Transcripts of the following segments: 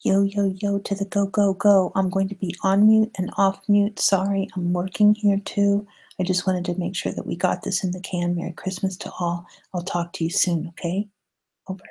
Yo, yo, yo to the go, go, go. I'm going to be on mute and off mute. Sorry, I'm working here too. I just wanted to make sure that we got this in the can. Merry Christmas to all. I'll talk to you soon, okay? Over.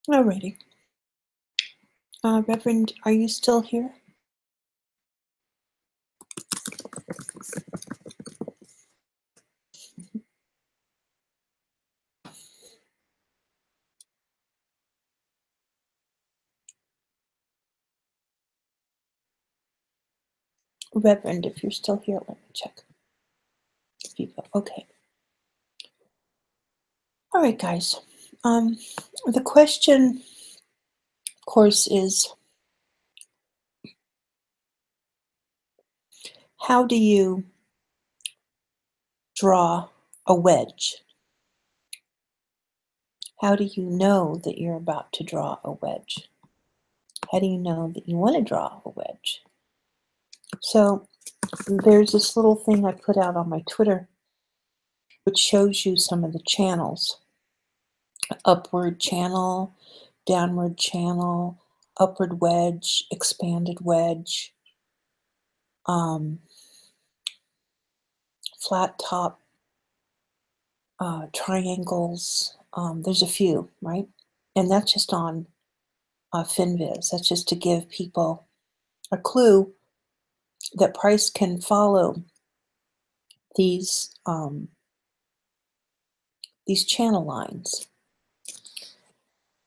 Alrighty. Reverend, are you still here? Reverend, if you're still here, let me check. If you go, okay. All right, guys. The question, of course, is how do you draw a wedge? How do you know that you're about to draw a wedge? How do you know that you want to draw a wedge? So there's this little thing I put out on my Twitter which shows you some of the channels. Upward channel, downward channel, upward wedge, expanded wedge, flat top, triangles. There's a few, right? And that's just on FinViz. That's just to give people a clue that price can follow these channel lines.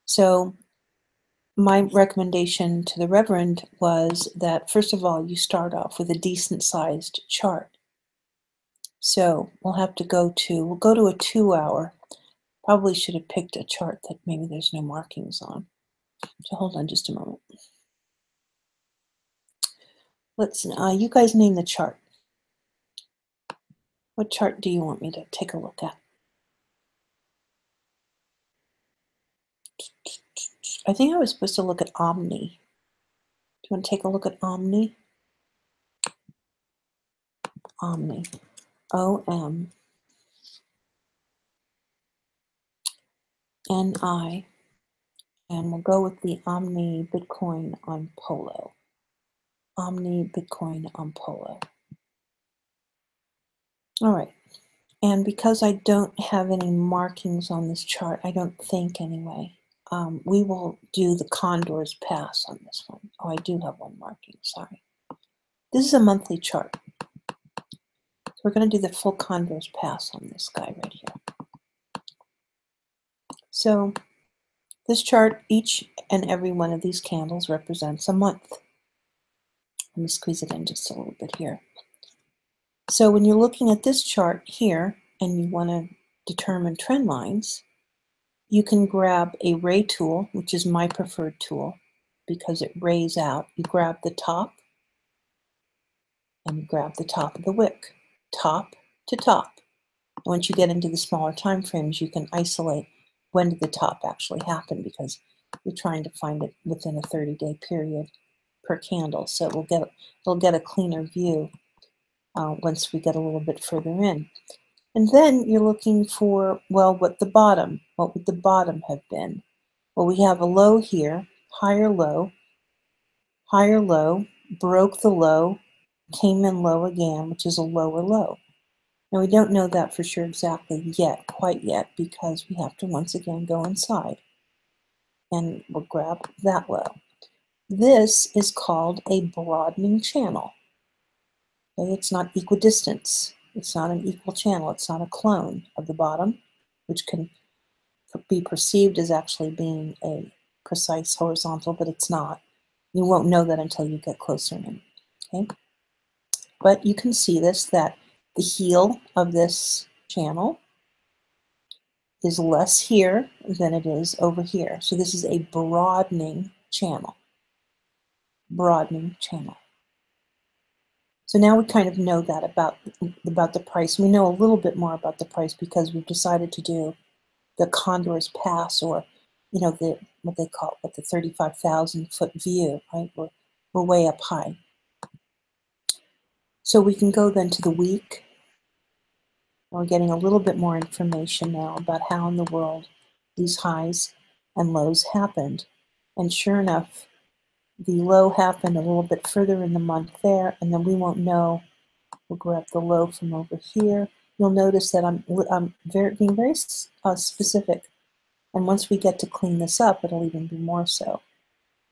So my recommendation to the Reverend was that, first of all, you start off with a decent sized chart. So we'll go to a 2-hour. Probably should have picked a chart that maybe there's no markings on. So hold on just a moment. You guys name the chart. What chart do you want me to take a look at? I think I was supposed to look at Omni. Do you want to take a look at Omni? Omni. OMNI. And we'll go with the Omni Bitcoin on Polo. Omni Bitcoin on Polo. All right. And because I don't have any markings on this chart, I don't think anyway, we will do the Condor's Pass on this one. Oh, I do have one marking, sorry. This is a monthly chart. So we're going to do the full Condor's Pass on this guy right here. So this chart, each and every one of these candles represents a month. Let me squeeze it in just a little bit here. So when you're looking at this chart here and you want to determine trend lines, you can grab a ray tool, which is my preferred tool because it rays out. You grab the top and you grab the top of the wick, top to top. Once you get into the smaller time frames, you can isolate when did the top actually happen because you're trying to find it within a 30-day period per candle. So it'll get a cleaner view once we get a little bit further in. And then you're looking for, well, what would the bottom have been? Well, we have a low here, higher low, broke the low, came in low again, which is a lower low. Now we don't know that for sure exactly yet, quite yet, because we have to once again go inside and we'll grab that low. This is called a broadening channel. Okay, it's not equidistance. It's not an equal channel. It's not a clone of the bottom, which can be perceived as actually being a precise horizontal, but it's not. You won't know that until you get closer in. Okay? But you can see that the heel of this channel is less here than it is over here. So this is a broadening channel. Broadening channel. So now we kind of know that about the price. We know a little bit more about the price because we've decided to do the Condor's Pass, or what they call it, the 35,000 foot view, right? We're way up high. So we can go then to the week. We're getting a little bit more information now about how in the world these highs and lows happened. And sure enough, the low happened a little bit further in the month there, and then we won't know. We'll grab the low from over here. You'll notice that I'm being very specific And once we get to clean this up, it'll even be more so.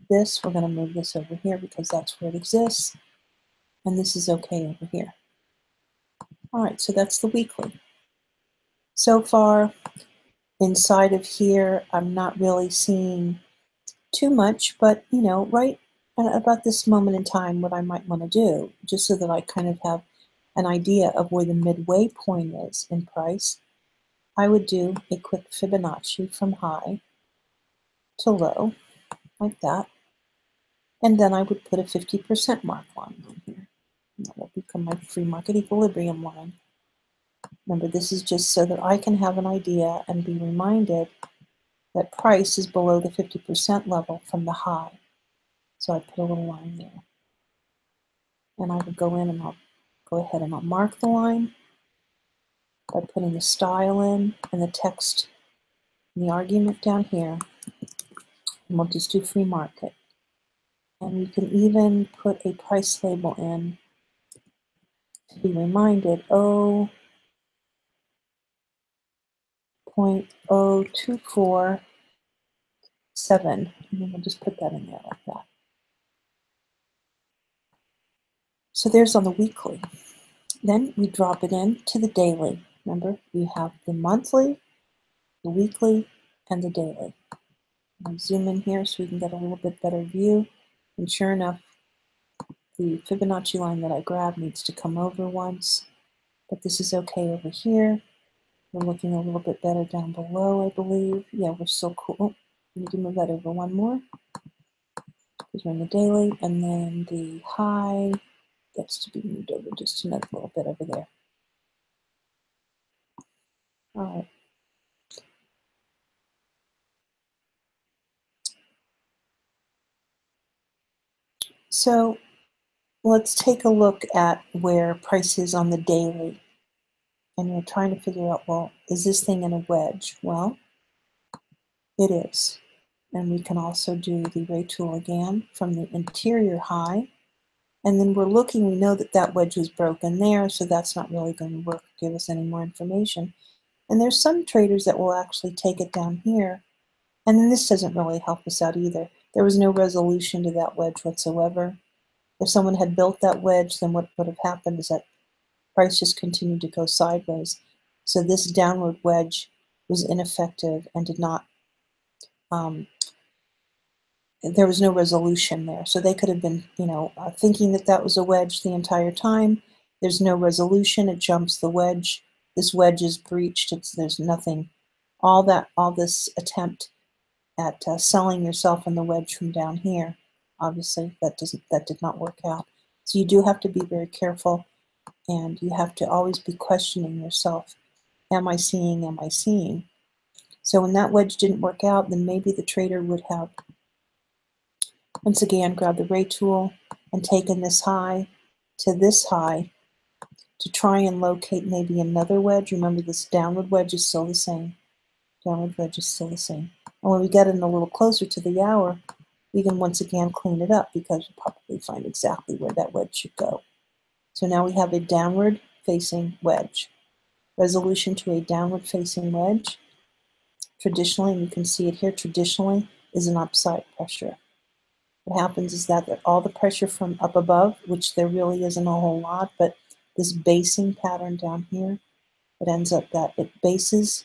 This, we're going to move this over here because that's where it exists. And this is okay over here. All right, so that's the weekly. So far, inside of here, I'm not really seeing too much, but you know, right at about this moment in time, what I might want to do, just so that I kind of have an idea of where the midway point is in price, I would do a quick Fibonacci from high to low, like that. And then I would put a 50% mark line on here. And that will become my free market equilibrium line. Remember, this is just so that I can have an idea and be reminded that price is below the 50% level from the high. So I put a little line there. And I would go in and I'll go ahead and I'll mark the line by putting the style in and the text and the argument down here. And we'll just do free market. And you can even put a price label in to be reminded 0.0247. And then we'll just put that in there like that. So there's on the weekly. Then we drop it in to the daily. Remember, we have the monthly, the weekly, and the daily. I'll zoom in here so we can get a little bit better view. And sure enough, the Fibonacci line that I grabbed needs to come over once. But this is okay over here. We're looking a little bit better down below, I believe. Yeah, we're still cool. Oh, we need to move that over one more because we're in the daily. And then the high gets to be moved over just another little bit over there. All right. So let's take a look at where price is on the daily. And we're trying to figure out, well, is this thing in a wedge? Well, it is. And we can also do the ray tool again from the interior high. And then we're looking, we know that that wedge was broken there, so that's not really going to work, give us any more information. And there's some traders that will actually take it down here. And then this doesn't really help us out either. There was no resolution to that wedge whatsoever. If someone had built that wedge, then what would have happened is that price just continued to go sideways. So this downward wedge was ineffective and did not, there was no resolution there. So they could have been, thinking that that was a wedge the entire time. There's no resolution. It jumps the wedge. This wedge is breached. There's nothing. All this attempt at selling yourself in the wedge from down here, obviously that did not work out. So you do have to be very careful, and you have to always be questioning yourself. Am I seeing? Am I seeing? So when that wedge didn't work out, then maybe the trader would have once again grabbed the ray tool and taken this high to this high to try and locate maybe another wedge. Remember, this downward wedge is still the same. Downward wedge is still the same. And when we get in a little closer to the hour, we can once again clean it up because we'll probably find exactly where that wedge should go. So now we have a downward facing wedge. Resolution to a downward facing wedge, traditionally, and you can see it here, traditionally is an upside pressure. What happens is that all the pressure from up above, which there really isn't a whole lot, but this basing pattern down here, it ends up that it bases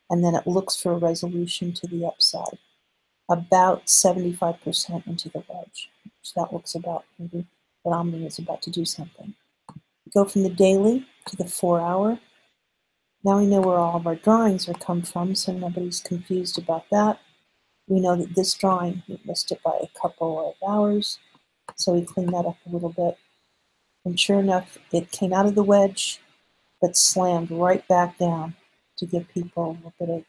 and then it looks for a resolution to the upside, about 75% into the wedge, which that looks about maybe that Omni is about to do something. Go from the daily to the 4 hour. Now we know where all of our drawings are come from, so nobody's confused about that. We know that this drawing, we missed it by a couple of hours, so we clean that up a little bit. And sure enough, it came out of the wedge, but slammed right back down to give people a little bit of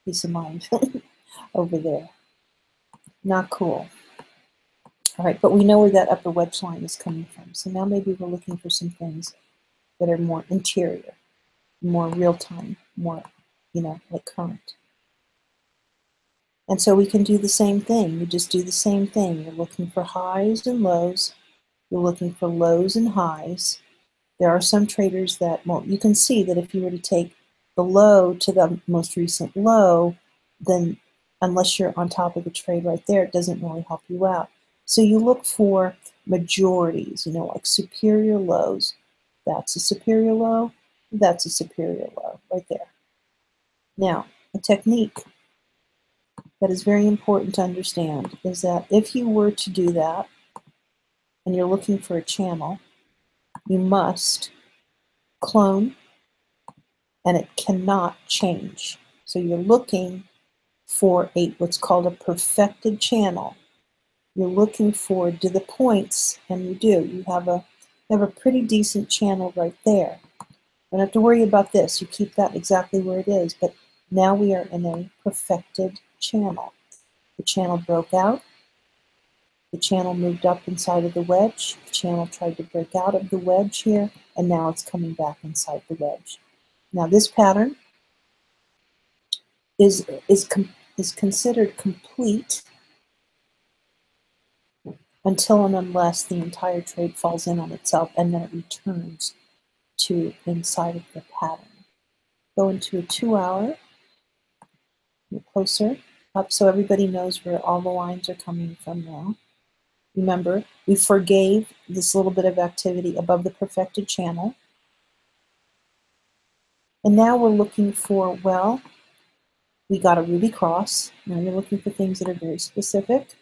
peace of mind over there. Not cool. All right, but we know where that upper wedge line is coming from. So now maybe we're looking for some things that are more interior, more real-time, more, like current. And so we can do the same thing. You just do the same thing. You're looking for highs and lows. You're looking for lows and highs. There are some traders that, well, you can see that if you were to take the low to the most recent low, then unless you're on top of the trade right there, it doesn't really help you out. So you look for majorities, like superior lows. That's a superior low, that's a superior low right there. Now, a technique that is very important to understand is that if you were to do that and you're looking for a channel, you must clone and it cannot change. So you're looking for what's called a perfected channel. You're looking for do the points, and you do. You have a pretty decent channel right there. You don't have to worry about this. You keep that exactly where it is. But now we are in a perfected channel. The channel broke out. The channel moved up inside of the wedge. The channel tried to break out of the wedge here, and now it's coming back inside the wedge. Now this pattern is considered complete until and unless the entire trade falls in on itself and then it returns to inside of the pattern. Go into a 2-hour, closer up so everybody knows where all the lines are coming from now. Remember, we forgave this little bit of activity above the perfected channel. And now we're looking for, well, we got a ruby cross. Now you're looking for things that are very specific.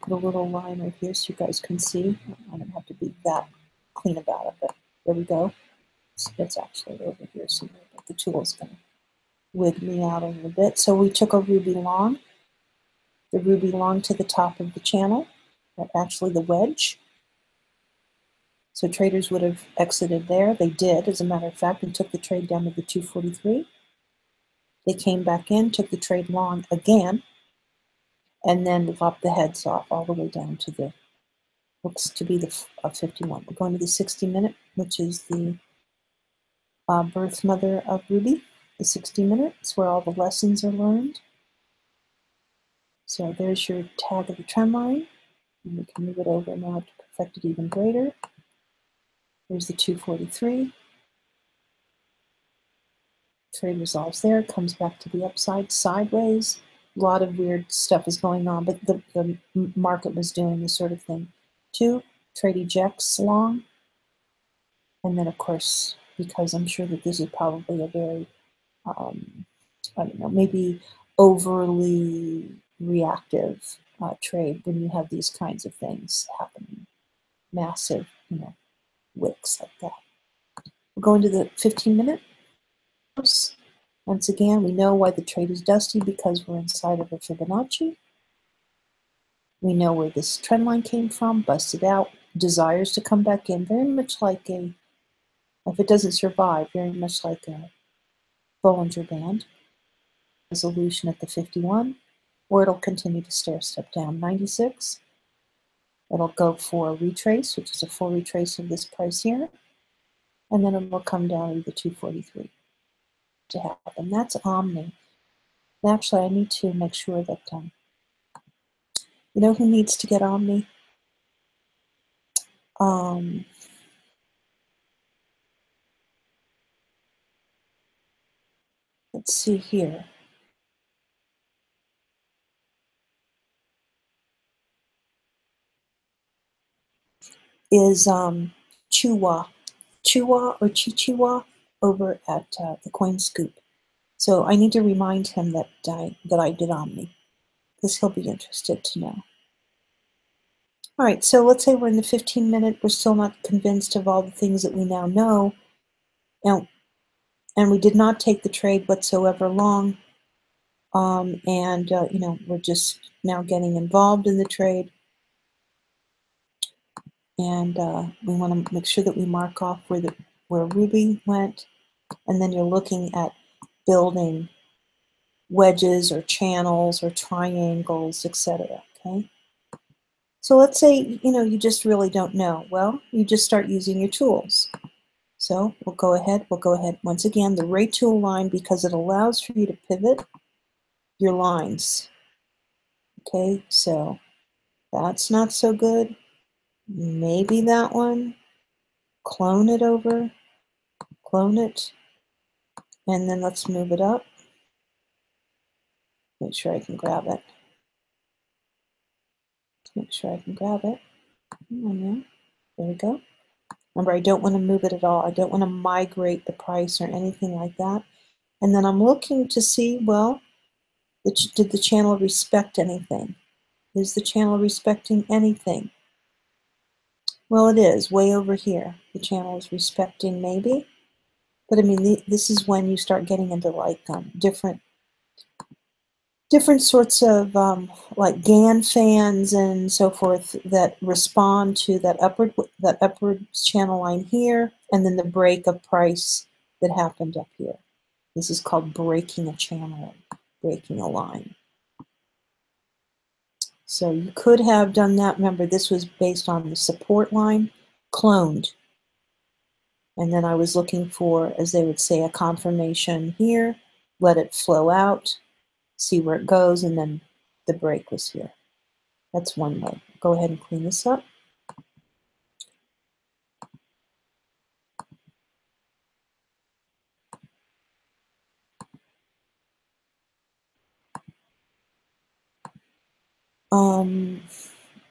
Put a little line right here so you guys can see. I don't have to be that clean about it, but there we go. It's actually over here somewhere, but the tool is going to wig me out a little bit. So we took a ruby long, the ruby long to the top of the channel, actually the wedge. So traders would have exited there. They did, as a matter of fact, and took the trade down to the 243. They came back in, took the trade long again, and then lopped the heads off all the way down to the, looks to be the 51. We're going to the 60-minute, which is the birth mother of Ruby, the 60 minutes, where all the lessons are learned. So there's your tag of the trend line. And we can move it over now to perfect it even greater. There's the 243. Trade resolves there, comes back to the upside, sideways. A lot of weird stuff is going on, but the market was doing this sort of thing. 2, trade ejects long. And then, of course, because I'm sure that this is probably a very, I don't know, maybe overly reactive trade when you have these kinds of things happening. Massive, wicks like that. We'll go into the 15-minute. Once again, we know why the trade is dusty because we're inside of a Fibonacci. We know where this trend line came from, busted out, desires to come back in, very much like if it doesn't survive, very much like a Bollinger Band. Resolution at the 51, or it'll continue to stair step down. 96, it'll go for a retrace, which is a full retrace of this price here, and then it will come down to the 243 to happen. That's Omni. Actually, I need to make sure that, you know who needs to get Omni? Let's see here. Is Chua or Chichiwa over at the Coin Scoop. So I need to remind him that I did Omni, because he'll be interested to know. All right, so let's say we're in the 15-minute. We're still not convinced of all the things that we now know. And we did not take the trade whatsoever long. We're just now getting involved in the trade. And we want to make sure that we mark off where Ruby went. And then you're looking at building wedges or channels or triangles, etc. Okay. So let's say, you just really don't know. Well, you just start using your tools. So we'll go ahead once again, the ray tool line, because it allows for you to pivot your lines. Okay, so that's not so good. Maybe that one. Clone it over, clone it, and then let's move it up. Make sure I can grab it. Make sure I can grab it. Come on now. There we go. Remember, I don't want to move it at all. I don't want to migrate the price or anything like that. And then I'm looking to see, well, did the channel respect anything? Is the channel respecting anything? Well, it is way over here. The channel is respecting maybe. But I mean, this is when you start getting into like different sorts of like GAN fans and so forth that respond to that upward channel line here, and then the break of price that happened up here. This is called breaking a channel, breaking a line. So you could have done that. Remember, this was based on the support line, cloned. And then I was looking for, as they would say, a confirmation here, let it flow out, see where it goes, and then the break was here. That's one way. Go ahead and clean this up.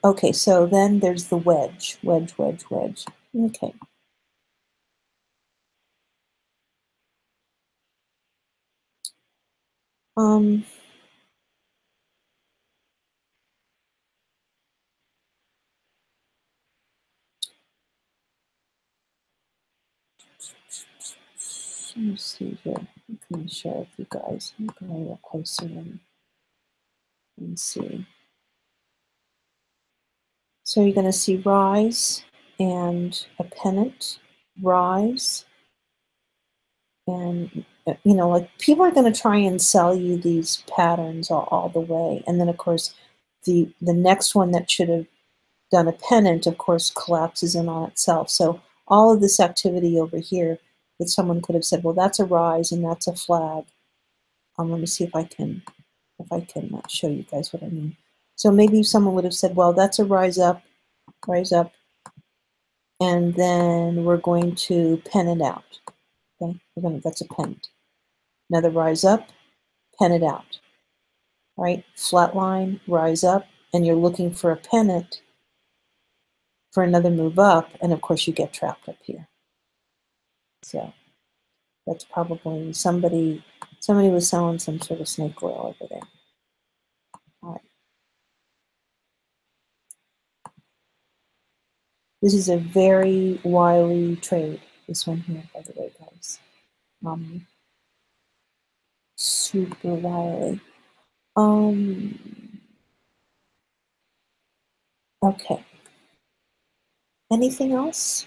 Okay, so then there's the wedge. Wedge. Okay. Let me see here. I'm going to share with you guys. I'm going to go a little closer and see. So you're going to see rise and a pennant, rise, and you know, like people are going to try and sell you these patterns all the way, and then of course the next one that should have done a pennant, of course, collapses in on itself. So all of this activity over here that someone could have said, well, that's a rise and that's a flag. Let me see if I can show you guys what I mean. So maybe someone would have said, well, that's a rise up, and then we're going to pen it out. Okay, that's a pennant. Another rise up, pen it out. Right, flat line, rise up, and you're looking for a pennant for another move up, and of course you get trapped up here. So that's probably somebody was selling some sort of snake oil over there. All right. This is a very wily trade, this one here, by the way, guys. Super wily. Okay. Anything else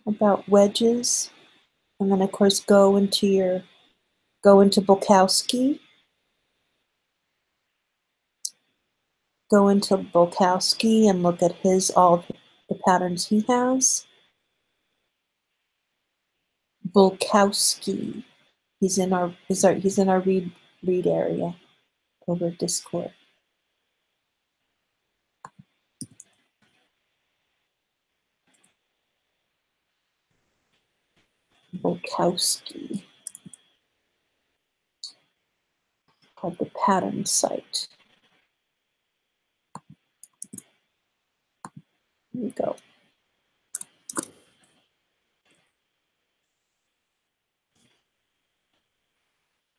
about wedges? And then of course go into Bukowski. Go into Bukowski and look at all the patterns he has. Bukowski. He's in our read area over Discord. Bukowski. Called the pattern site. Here we go.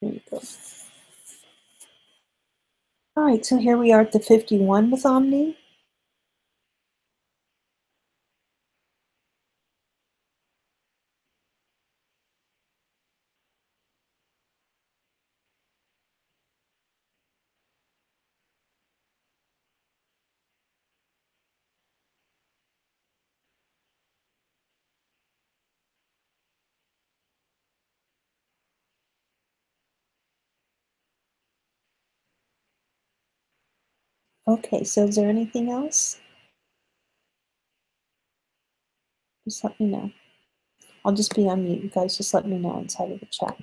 There we go. All right, so here we are at the 51 with Omni. Okay, so is there anything else? Just let me know. I'll just be on mute. You guys just let me know inside of the chat.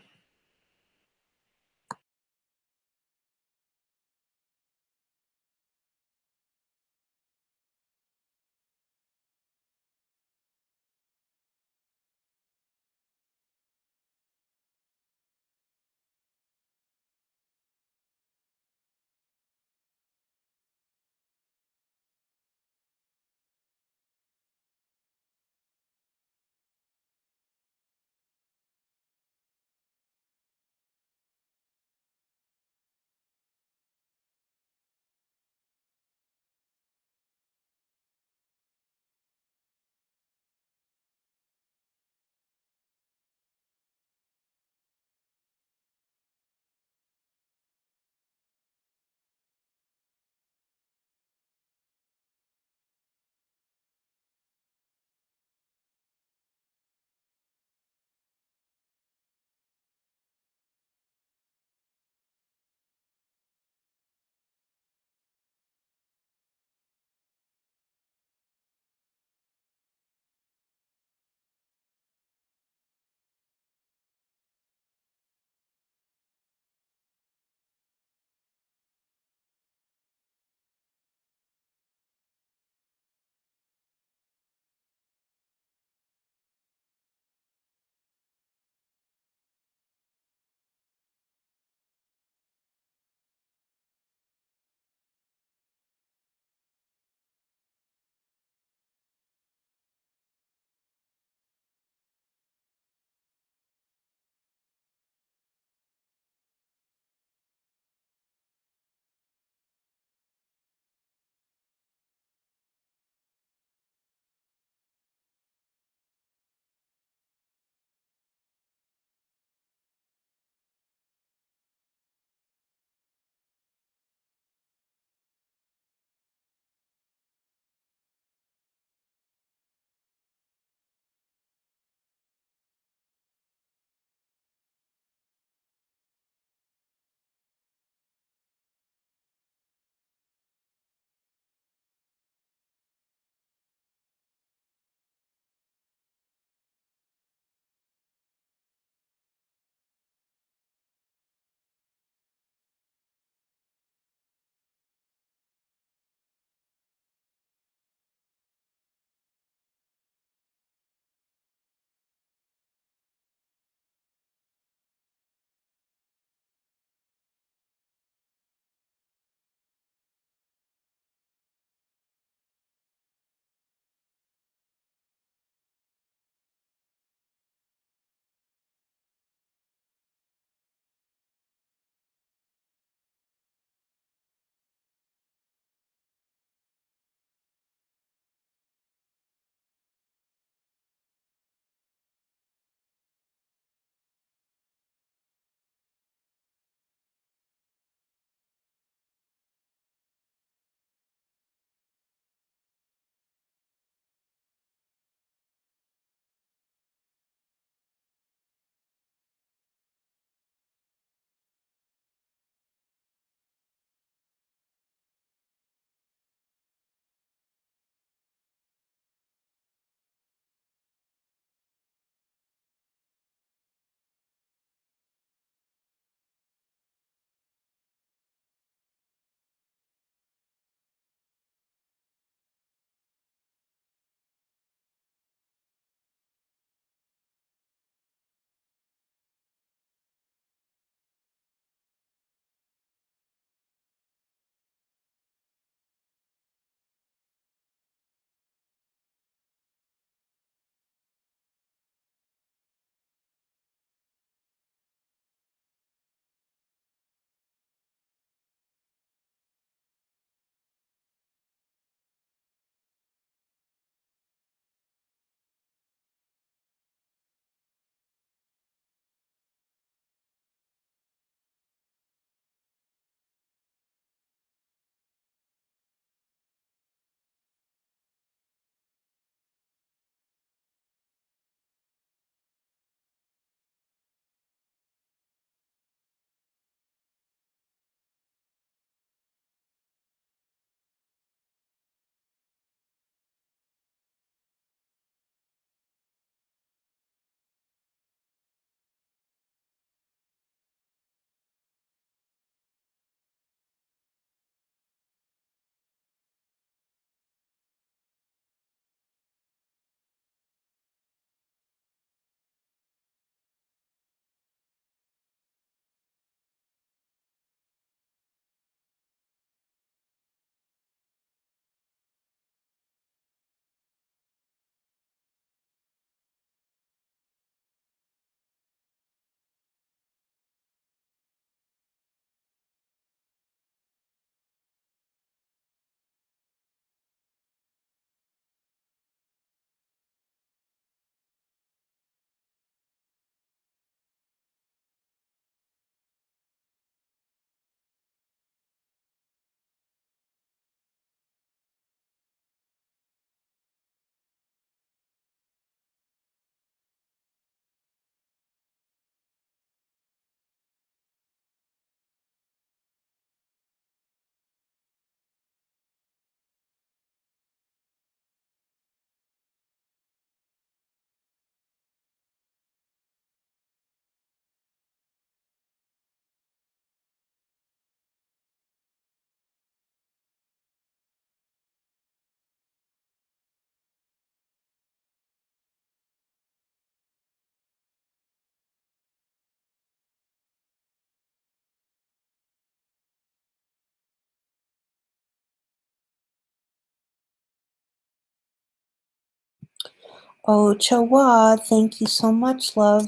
Oh, Chawa, thank you so much, love.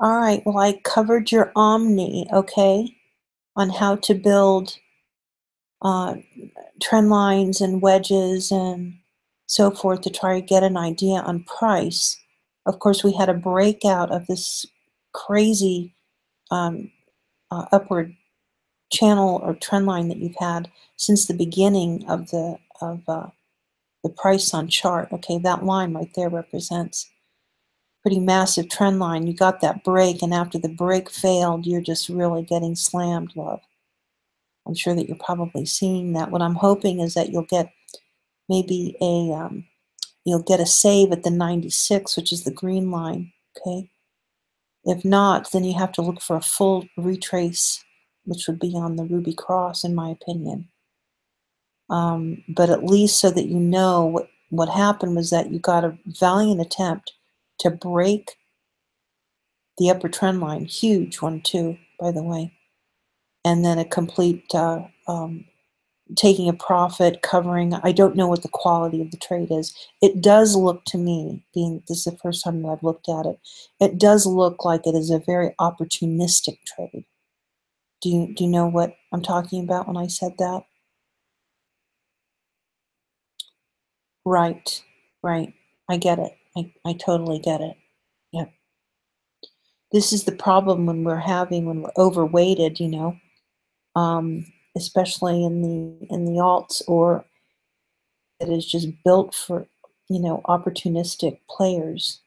All right, well, I covered your Omni, okay, on how to build uh, trend lines and wedges and so forth to try to get an idea on price. Of course, we had a breakout of this crazy um, upward channel or trend line that you've had since the beginning of the price on chart. Okay, that line right there represents pretty massive trend line. You got that break, and after the break failed, you're just really getting slammed, love. I'm sure that you're probably seeing that. What I'm hoping is that you'll get maybe you'll get a save at the 96, which is the green line. Okay. If not, then you have to look for a full retrace, which would be on the Ruby Cross, in my opinion. But at least so that you know what happened was that you got a valiant attempt to break the upper trend line, huge one too, by the way, and then a complete taking a profit, covering. I don't know what the quality of the trade is. It does look to me, being this is the first time that I've looked at it, it does look like it is a very opportunistic trade. Do you know what I'm talking about when I said that? Right, right. I get it. I totally get it. Yeah. This is the problem when we're overweighted, especially in the alts, or it is just built for, opportunistic players.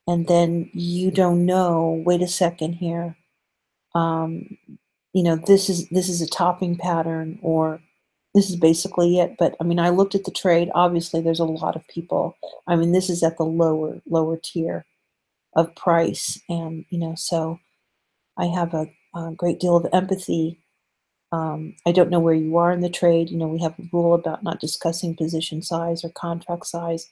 And then you don't know, wait a second here, um, this is a topping pattern, or this is basically it. But I mean, I looked at the trade. Obviously, there's a lot of people. I mean, this is at the lower tier of price, and so I have a great deal of empathy. I don't know where you are in the trade. We have a rule about not discussing position size or contract size.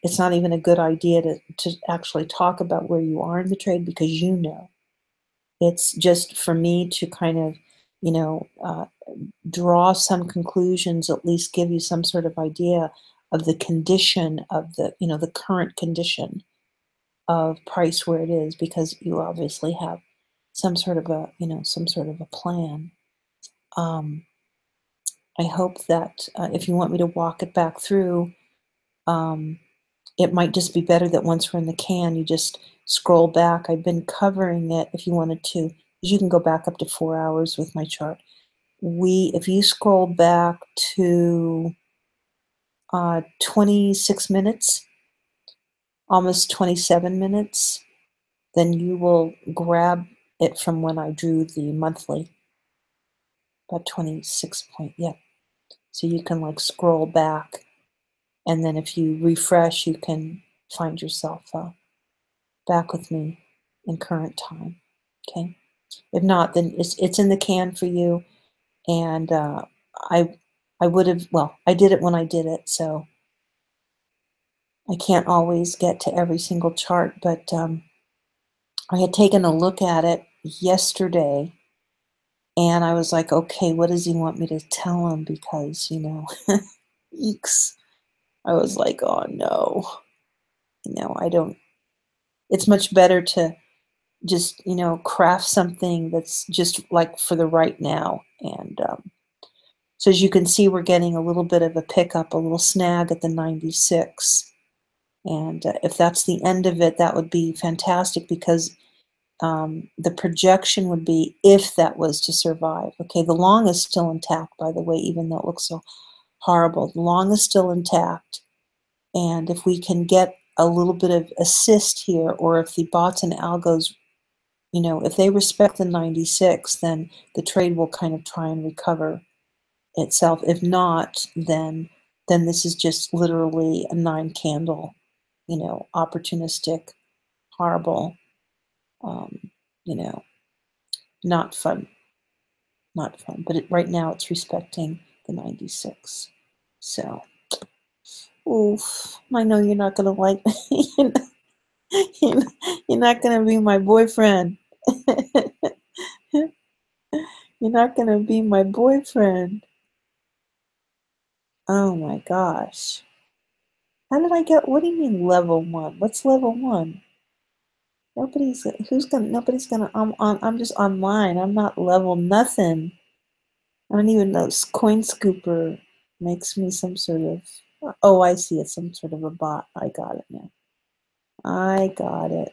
It's not even a good idea to actually talk about where you are in the trade, because it's just for me to kind of, draw some conclusions, at least give you some sort of idea of the condition of the current condition of price where it is, because you obviously have some sort of a plan. Um, I hope that if you want me to walk it back through, um, it might just be better that once we're in the can, you just scroll back. I've been covering it if you wanted to, because you can go back up to 4 hours with my chart. If you scroll back to 26 minutes, almost 27 minutes, then you will grab it from when I drew the monthly, about 26 point, yeah. So you can like scroll back, and then if you refresh, you can find yourself back with me in current time. Okay. If not, then it's in the can for you. And I I would have, well, I did it when I did it, so I can't always get to every single chart. But I had taken a look at it yesterday, and I was like, okay, what does he want me to tell him? Because eeks. I was like, oh no, I don't. It's much better to just craft something that's just like for the right now. And so as you can see, we're getting a little bit of a pickup, a little snag at the 96. And if that's the end of it, that would be fantastic, because the projection would be, if that was to survive. Okay, the long is still intact, by the way, even though it looks so horrible. The long is still intact. And if we can get a little bit of assist here, or if the bots and algos, if they respect the 96, then the trade will kind of try and recover itself. If not, then this is just literally a 9 candle, opportunistic, horrible, um, you know, not fun, not fun. But right now it's respecting the 96. So, oof, I know you're not gonna like you're not, you're not gonna be my boyfriend. You're not gonna be my boyfriend. Oh my gosh. How did I get, what do you mean level 1? What's level 1? Nobody's gonna, I'm just online. I'm not level nothing. I don't even know. Coin Scooper makes me some sort of, oh, I see. It's some sort of a bot. I got it now. I got it.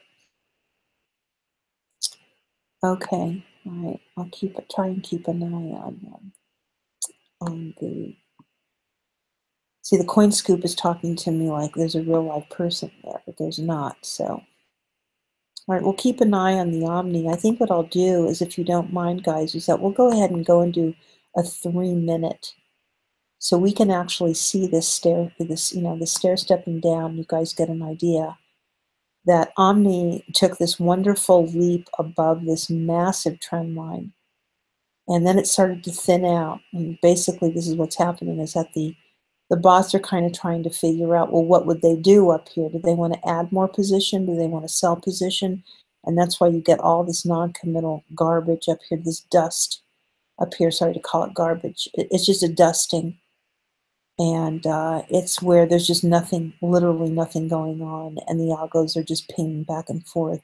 Okay. All right. I'll try and keep an eye on the, see, the Coin Scoop is talking to me like there's a real live person there, but there's not. So, all right, we'll keep an eye on the Omni. I think what I'll do is, if you don't mind, guys, is that we'll go ahead and go and do a 3-minute, so we can actually see this the stair stepping down. You guys get an idea that Omni took this wonderful leap above this massive trend line, and then it started to thin out. And basically, this is what's happening: is that the bots are kind of trying to figure out, well, what would they do up here? Do they want to add more position? Do they want to sell position? And that's why you get all this non-committal garbage up here, this dust up here. Sorry to call it garbage. It's just a dusting. And it's where there's just nothing, literally nothing going on. And the algos are just pinging back and forth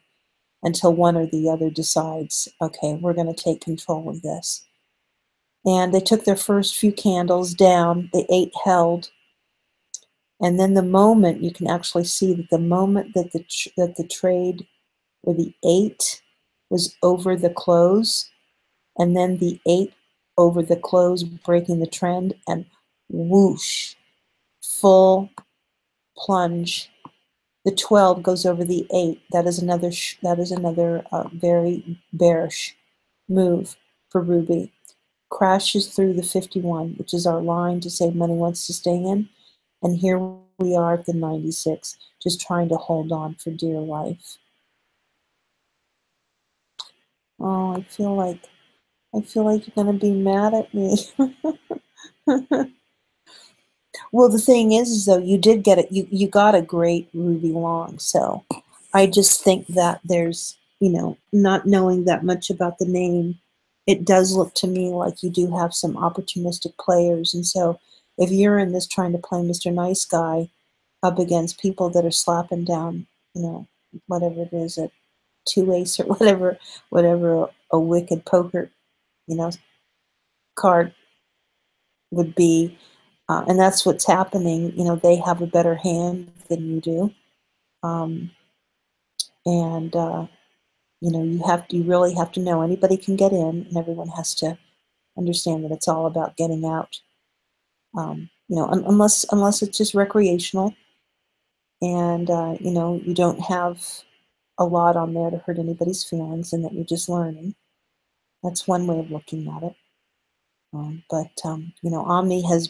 until one or the other decides, okay, we're going to take control of this. And they took their first few candles down. The 8 held. And then the moment, you can actually see that the moment that the trade, or the 8 was over the close, and then the 8 over the close, breaking the trend, and whoosh, full plunge. The 12 goes over the 8. That is another very bearish move for Ruby. Crashes through the 51, which is our line to say money wants to stay in. And here we are at the 96, just trying to hold on for dear life. Oh, I feel like you're going to be mad at me. Well, the thing is though, you did get it. You got a great Ruby long. So I just think that there's, not knowing that much about the name, it does look to me like you do have some opportunistic players. And so if you're in this trying to play Mr. Nice Guy up against people that are slapping down, whatever it is, a 2-ace or whatever a wicked poker, card would be, and that's what's happening. They have a better hand than you do, and you really have to know anybody can get in, and everyone has to understand that it's all about getting out. Unless it's just recreational, and you don't have a lot on there to hurt anybody's feelings, and that you're just learning. That's one way of looking at it. But Omni has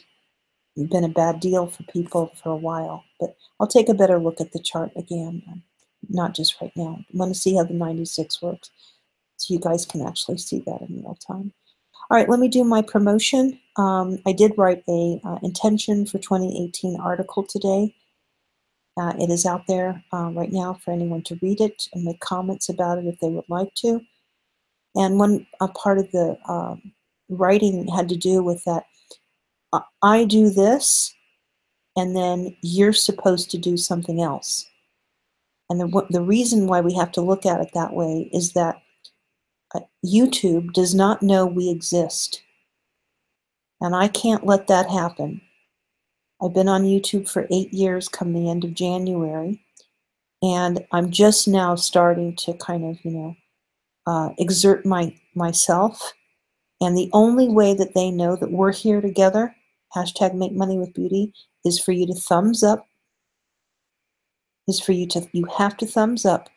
been a bad deal for people for a while. But I'll take a better look at the chart again, not just right now. I want to see how the 96 works, so you guys can actually see that in real time. All right, let me do my promotion. I did write a intention for 2018 article today. It is out there right now for anyone to read it and make comments about it if they would like to. And one part of the writing had to do with that I do this, and then you're supposed to do something else. And the reason why we have to look at it that way is that YouTube does not know we exist. And I can't let that happen. I've been on YouTube for 8 years come the end of January, and I'm just now starting to kind of, exert myself. And the only way that they know that we're here together, #MakeMoneyWithBeauty, is for you to thumbs up, you have to thumbs up.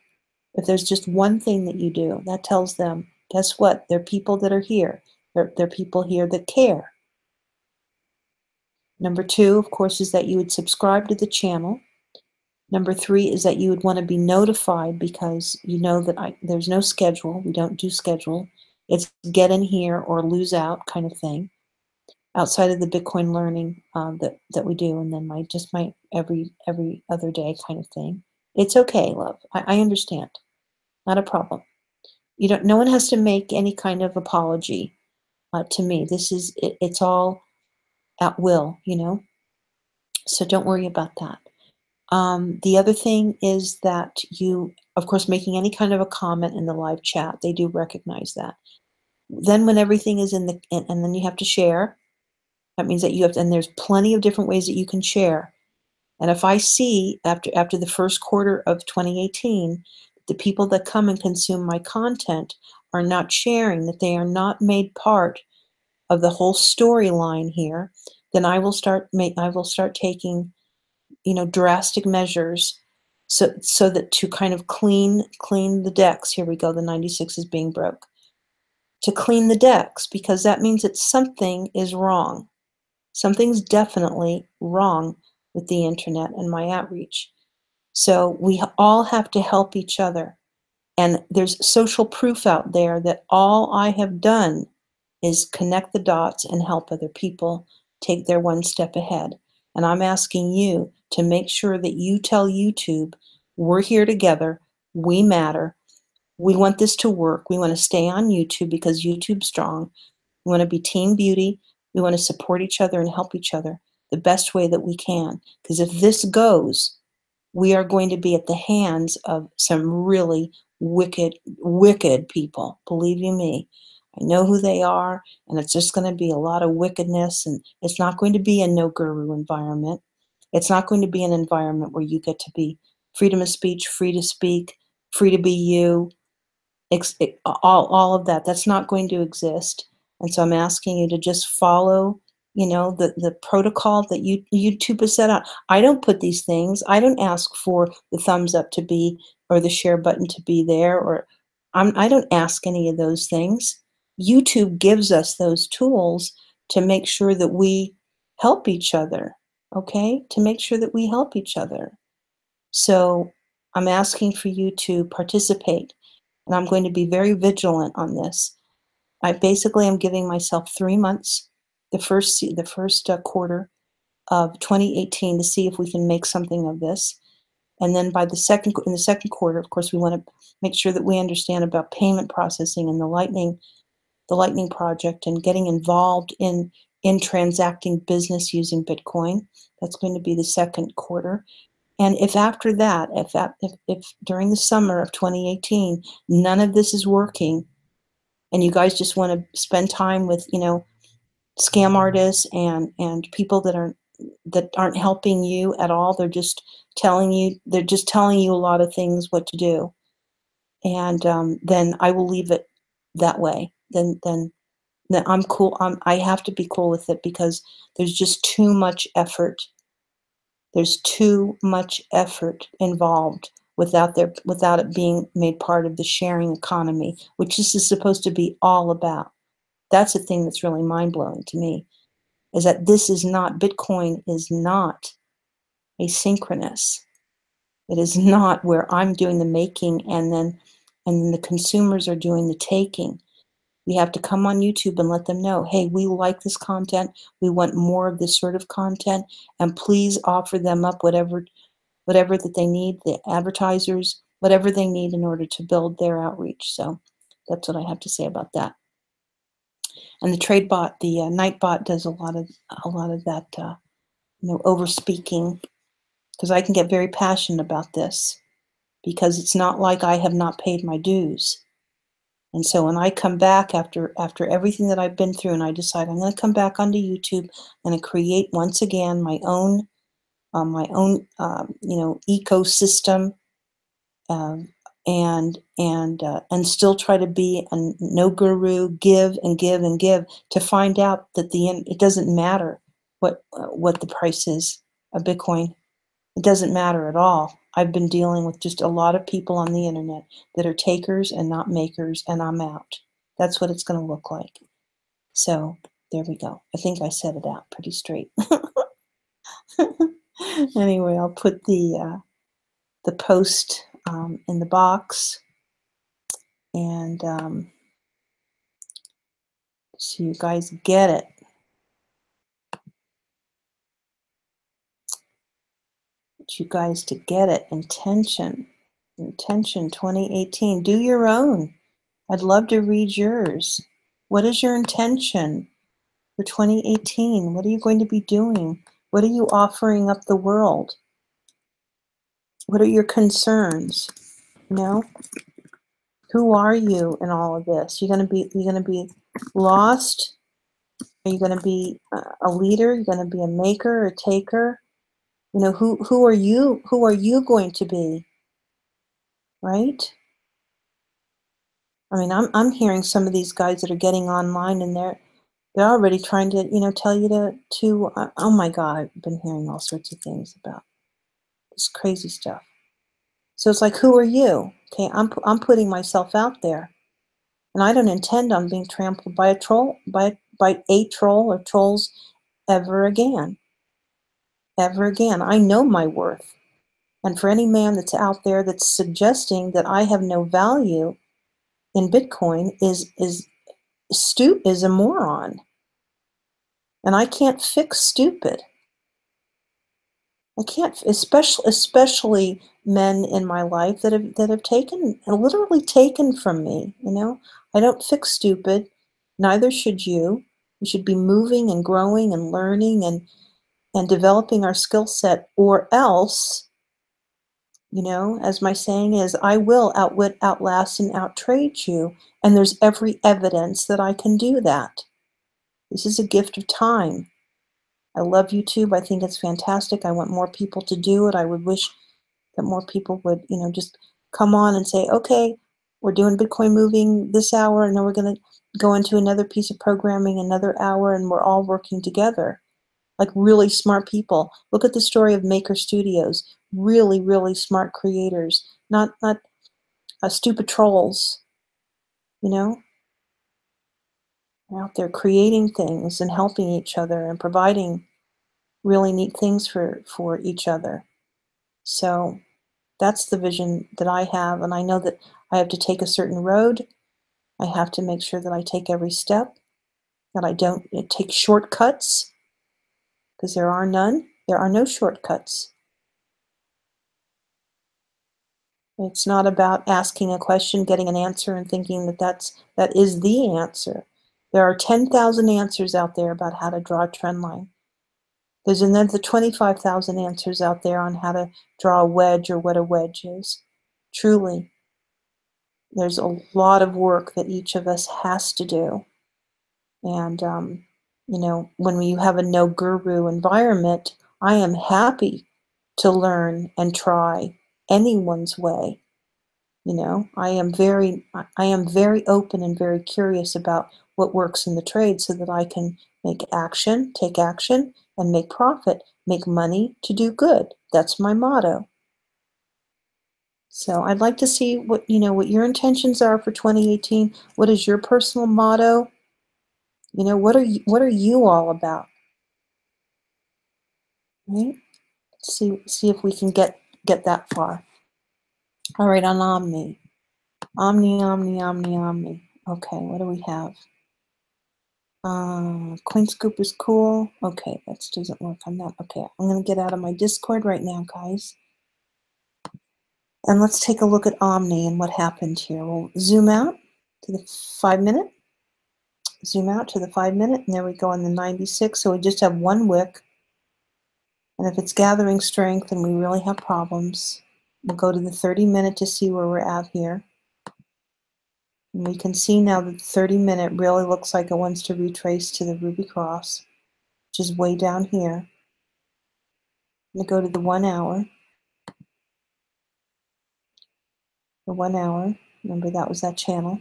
If there's just one thing that you do, that tells them, guess what? There are people that are here. There are people here that care. Number 2, of course, is that you would subscribe to the channel. Number 3 is that you would want to be notified, because you know that there's no schedule. We don't do schedule. It's get in here or lose out kind of thing, outside of the Bitcoin learning that we do, and then my every other day kind of thing. It's okay, love. I understand. Not a problem. No one has to make any kind of apology to me. It's all at will, so don't worry about that. The other thing is that you, of course, making any kind of a comment in the live chat, they do recognize that. Then when everything is in the, and then you have to share, that means that you have to, and there's plenty of different ways that you can share. And if I see after the first quarter of 2018, the people that come and consume my content are not sharing, that they are not made part of the whole storyline here, then I will start taking, drastic measures, so that to kind of clean the decks. Here we go, the 96 is being broke. To clean the decks, because that means that something is wrong. Something's definitely wrong with the internet and my outreach. So we all have to help each other. And there's social proof out there that all I have done is connect the dots and help other people take their one step ahead. And I'm asking you to make sure that you tell YouTube, we're here together, we matter, we want this to work, we want to stay on YouTube because YouTube's strong, we want to be team beauty, we want to support each other and help each other the best way that we can. Because if this goes, we are going to be at the hands of some really wicked people. Believe you me, I know who they are, and it's just going to be a lot of wickedness, and it's not going to be a no guru environment. It's not going to be an environment where you get to be freedom of speech, free to speak, free to be you, all of that. That's not going to exist. And so I'm asking you to just follow, the protocol that YouTube has set out. I don't put these things. I don't ask for the thumbs up to be, or the share button to be there, or I don't ask any of those things. YouTube gives us those tools to make sure that we help each other. Okay, to make sure that we help each other. So I'm asking for you to participate, and I'm going to be very vigilant on this. I basically am giving myself 3 months, the first quarter of 2018, to see if we can make something of this. And then in the second quarter, of course, we want to make sure that we understand about payment processing and the Lightning project, and getting involved in transacting business using Bitcoin. That's going to be the second quarter. And if after that, if during the summer of 2018, none of this is working, and you guys just want to spend time with, scam artists and people that aren't helping you at all, they're just telling you a lot of things what to do, and then I will leave it that way. Then I'm cool. I have to be cool with it, because there's just too much effort. There's too much effort involved without it being made part of the sharing economy, which this is supposed to be all about. That's the thing that's really mind-blowing to me, is that Bitcoin is not asynchronous. It is not where I'm doing the making and then the consumers are doing the taking. We have to come on YouTube and let them know, hey, we like this content, we want more of this sort of content, and please offer them up whatever that they need, the advertisers, whatever they need in order to build their outreach. So that's what I have to say about that. And the trade bot, the Nightbot, does a lot of that, over speaking, because I can get very passionate about this, because it's not like I have not paid my dues. And so when I come back after everything that I've been through, and I decide I'm going to come back onto YouTube and create once again my own ecosystem, um, and still try to be a no guru, give and give and give, to find out that it doesn't matter what the price is of Bitcoin. It doesn't matter at all. I've been dealing with just a lot of people on the internet that are takers and not makers, and I'm out. That's what it's going to look like. So there we go. I think I said it out pretty straight. Anyway, I'll put the post in the box, and so you guys get it. You guys to get it. Intention 2018. Do your own. I'd love to read yours. What is your intention for 2018? What are you going to be doing? What are you offering up the world? What are your concerns? You know, who are you in all of this? You're gonna be lost? Are you gonna be a leader? You're gonna be a maker, a taker? You know, who are you? Who are you going to be? Right? I mean, I'm hearing some of these guys that are getting online, and they're already trying to, you know, tell you to oh my God, I've been hearing all sorts of things about this crazy stuff. So it's like, who are you? Okay, I'm putting myself out there, and I don't intend on being trampled by a troll, by a troll or trolls ever again. Ever again. I know my worth. And for any man that's out there that's suggesting that I have no value in Bitcoin is a moron. And I can't fix stupid. I can't, especially men in my life that have taken, literally taken from me. You know, I don't fix stupid. Neither should you. We should be moving and growing and learning and developing our skill set, or else, you know, as my saying is, I will outwit, outlast, and outtrade you. And there's every evidence that I can do that. This is a gift of time. I love YouTube. I think it's fantastic. I want more people to do it. I would wish that more people would, you know, just come on and say, okay, we're doing Bitcoin moving this hour, and then we're going to go into another piece of programming another hour, and we're all working together. Like really smart people. Look at the story of Maker Studios. Really, really smart creators. Not stupid trolls, you know? They're out there creating things and helping each other and providing really neat things for each other. So that's the vision that I have, and I know that I have to take a certain road. I have to make sure that I take every step, that I don't take shortcuts, because there are none. There are no shortcuts. It's not about asking a question, getting an answer, and thinking that that is the answer. There are 10,000 answers out there about how to draw a trend line. There's another 25,000 answers out there on how to draw a wedge or what a wedge is. Truly, there's a lot of work that each of us has to do. And, you know, when you have a no guru environment, I am happy to learn and try anyone's way. You know, I am very open and very curious about what works in the trade so that I can take action, and make profit, make money to do good. That's my motto. So I'd like to see what, you know, what your intentions are for 2018. What is your personal motto? You know, what are you all about? Right? See if we can get that far. All right, on Omni. Omni. Okay, what do we have? CoinScoop is cool. Okay, that doesn't work on that. Okay, I'm gonna get out of my Discord right now, guys. And let's take a look at Omni and what happened here. We'll zoom out to the 5 minute, zoom out to the 5 minute, and there we go on the 96. So we just have one wick. And if it's gathering strength and we really have problems, we'll go to the 30 minute to see where we're at here. And we can see now that the 30 minute really looks like it wants to retrace to the Ruby Cross, which is way down here. I'm going to go to the 1 hour. The 1 hour, remember that was that channel.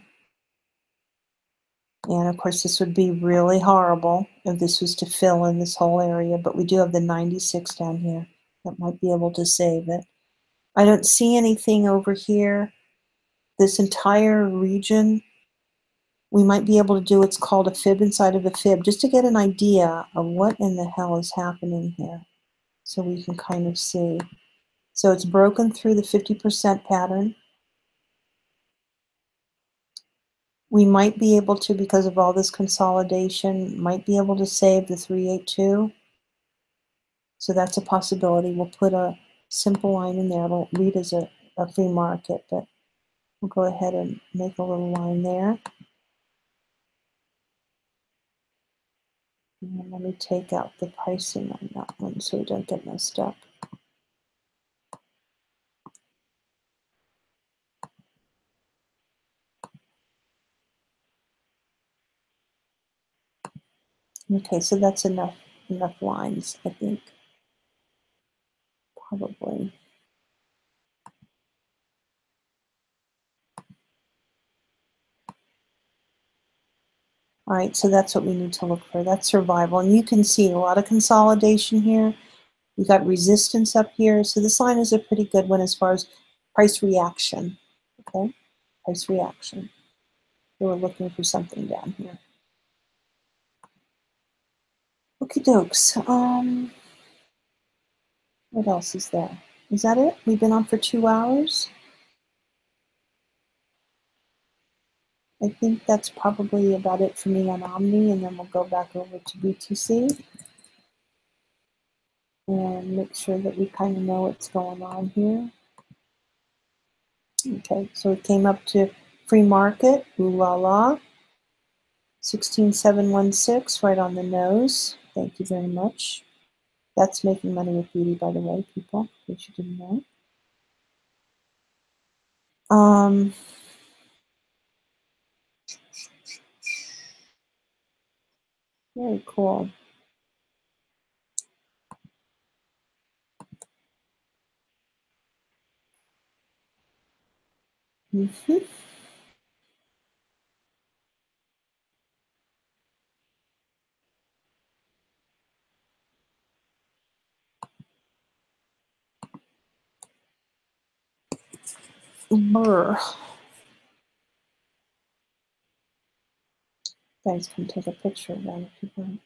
And of course this would be really horrible if this was to fill in this whole area, but we do have the 96 down here that might be able to save it. I don't see anything over here. This entire region, we might be able to do what's called a fib inside of a fib, just to get an idea of what in the hell is happening here, so we can kind of see. So it's broken through the 50% pattern. We might be able to, because of all this consolidation, might be able to save the 382. So that's a possibility. We'll put a simple line in there. It'll read as a free market, but we'll go ahead and make a little line there. And let me take out the pricing on that one so we don't get messed up. Okay, so that's enough lines, I think. Probably. All right, so that's what we need to look for. That's survival. And you can see a lot of consolidation here. We got resistance up here. So this line is a pretty good one as far as price reaction. Okay, price reaction. So we're looking for something down here. Okie dokes. What else is there? Is that it? We've been on for 2 hours. I think that's probably about it for me on Omni, and then we'll go back over to BTC and make sure that we kind of know what's going on here. Okay, so it came up to free market, ooh la la, 16716, right on the nose. Thank you very much. That's making money with beauty, by the way, people, in case you didn't know. Very cool. Mm-hmm. Brr. Guys can take a picture of that if you want.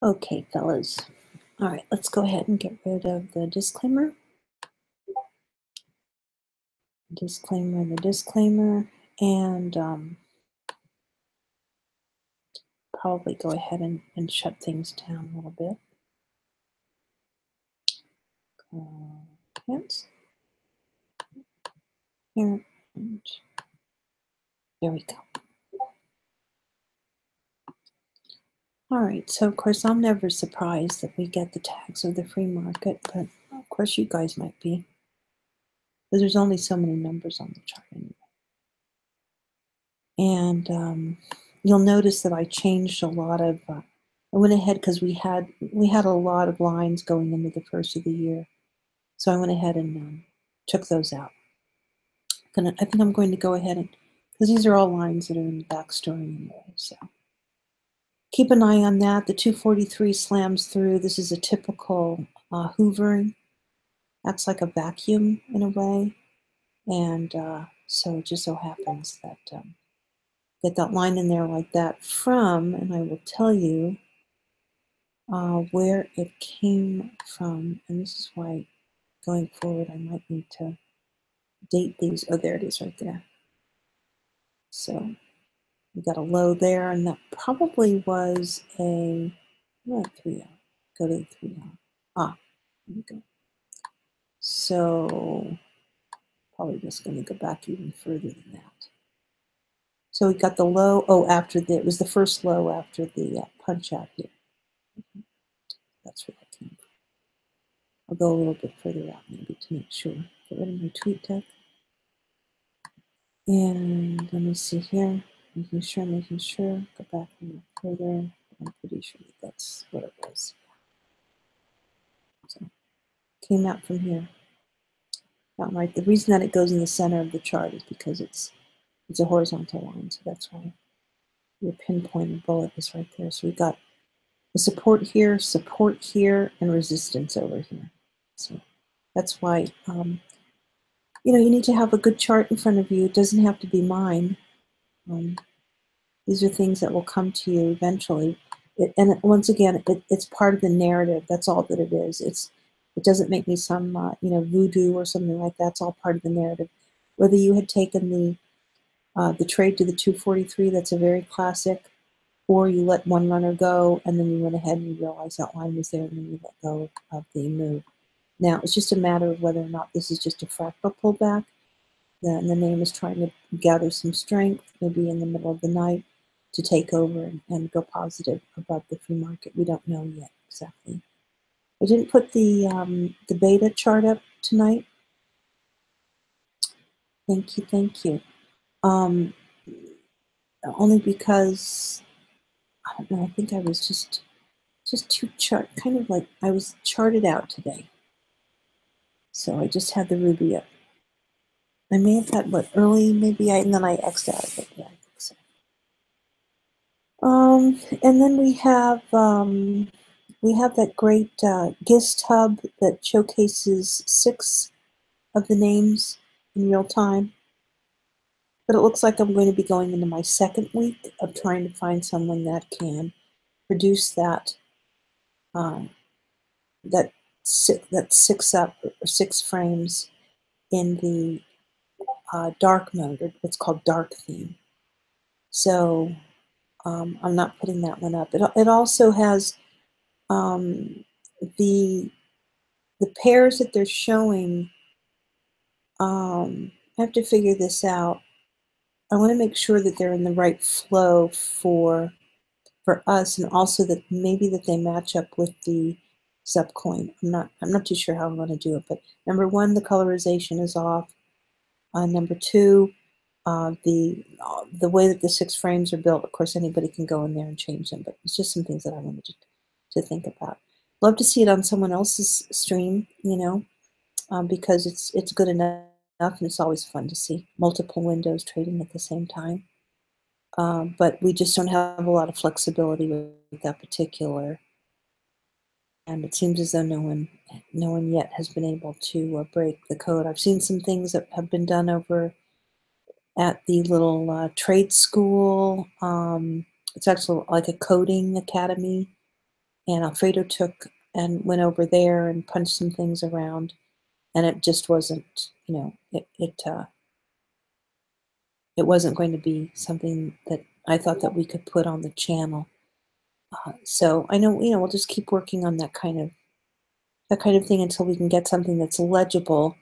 Okay, fellas. All right, let's go ahead and get rid of the disclaimer. Disclaimer, and probably go ahead and shut things down a little bit. Hence, here, and there we go. All right, so of course I'm never surprised that we get the tags of the free market, but of course you guys might be, because there's only so many numbers on the chart anyway. And you'll notice that I changed a lot of. I went ahead because we had a lot of lines going into the first of the year, so I went ahead and took those out. I think I'm going to go ahead and, because these are all lines that are in the backstory anyway, so. Keep an eye on that. The 243 slams through. This is a typical hoovering. That's like a vacuum in a way. And so it just so happens that get that line in there like that from, and I will tell you where it came from. And this is why going forward I might need to date these. Oh, there it is right there. So we got a low there, and that probably was a 3 hour. Go to the 3 hour. Ah, there we go. So probably just going to go back even further than that. So we got the low, it was the first low after the punch out here. That's where that came from. I'll go a little bit further out maybe to make sure. Get rid of my tweet deck. And let me see here. Making sure. Go back a little further. I'm pretty sure that's what it was. So came out from here. Not right. The reason that it goes in the center of the chart is because it's a horizontal line, so that's why your pinpointed bullet is right there. So we got the support here, and resistance over here. So that's why you need to have a good chart in front of you. It doesn't have to be mine. These are things that will come to you eventually. Once again, it's part of the narrative. That's all that it is. It doesn't make me some voodoo or something like that. It's all part of the narrative. Whether you had taken the trade to the 243, that's a very classic, or you let one runner go and then you went ahead and you realized that line was there and then you let go of the move. Now it's just a matter of whether or not this is just a fractal pullback. And the name is trying to gather some strength, maybe in the middle of the night, to take over and go positive above the free market. We don't know yet exactly. I didn't put the beta chart up tonight. Thank you. Only because I don't know. I think I was just too kind of like I was charted out today. So I just had the ruby up. I may have had early, and then I X'd out of it. Yeah, I think so. And then we have that great GIST hub that showcases 6 of the names in real time. But it looks like I'm going to be going into my second week of trying to find someone that can produce that that 6 frames in the dark mode, or what's called dark theme. So I'm not putting that one up. It also has the pairs that they're showing. I have to figure this out. I want to make sure that they're in the right flow for us, and also that maybe that they match up with the subcoin. I'm not too sure how I'm going to do it, but number 1, the colorization is off. Number 2, the way that the 6 frames are built. Of course, anybody can go in there and change them, but it's just some things that I wanted to think about. Love to see it on someone else's stream, because it's good enough, and it's always fun to see multiple windows trading at the same time. But we just don't have a lot of flexibility with that particular. And it seems as though no one yet has been able to break the code. I've seen some things that have been done over at the little trade school. It's actually like a coding academy and Alfredo took and went over there and punched some things around, and it just wasn't, it wasn't going to be something that I thought that we could put on the channel. So I know, we'll just keep working on that kind of thing until we can get something that's legible.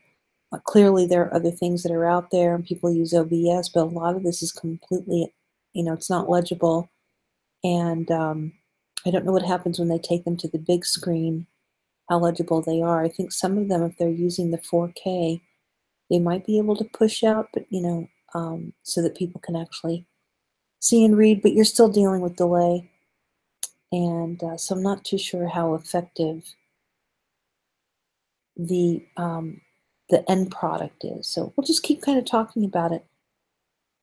Clearly, there are other things that are out there, and people use OBS, but a lot of this is completely, it's not legible. And I don't know what happens when they take them to the big screen, how legible they are. I think some of them, if they're using the 4K, they might be able to push out, but so that people can actually see and read. But you're still dealing with delay, and so I'm not too sure how effective the um, the end product is. So we'll just keep kind of talking about it,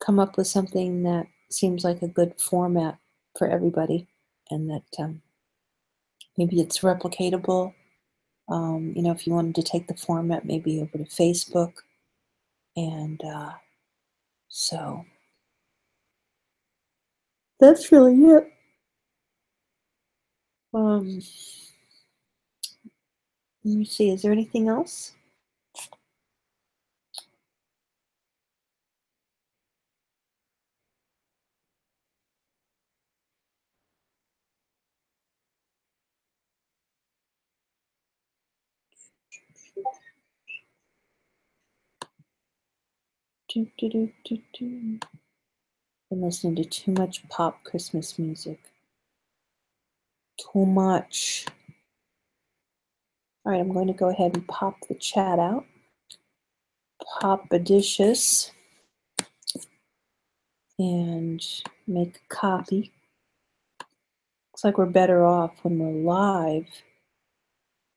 come up with something that seems like a good format for everybody, and that maybe it's replicatable. If you wanted to take the format maybe over to Facebook, and so that's really it. Let me see. Is there anything else? Do, do, do, do, do. I'm listening to too much pop Christmas music. Too much. All right, I'm going to go ahead and pop the chat out. Pop-adicious. And make a copy. Looks like we're better off when we're live